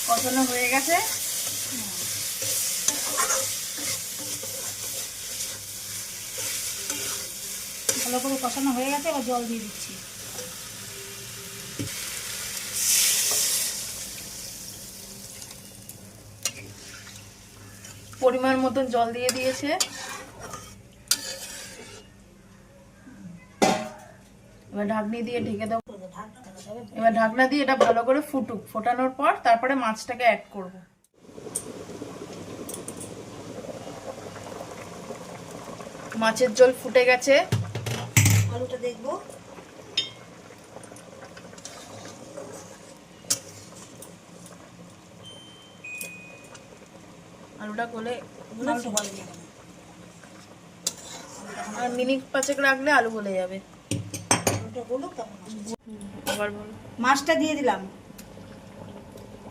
কষানো হয়ে গেছে। ভালো করে কষানো হয়ে গেছে, এবার জল দিয়ে দিচ্ছি। পরিমাণ মতন জল দিয়ে দিয়েছে। এবার ঢাকনি দিয়ে ঢেকে দেবো। এবার ঢাকনা দিয়ে এটা ভালো করে ফুটুক, ফোটানোর পর তারপরে মাছটাকে অ্যাড করব। মাছের ঝোল ফুটে গেছে। আলুটা দেখবো। আলুটা গলে আর আলুটা মিনিট 5 রাখলে আলু গলে যাবে। গলুক, তারপর আবার বলো। মাছটা দিয়ে দিলাম।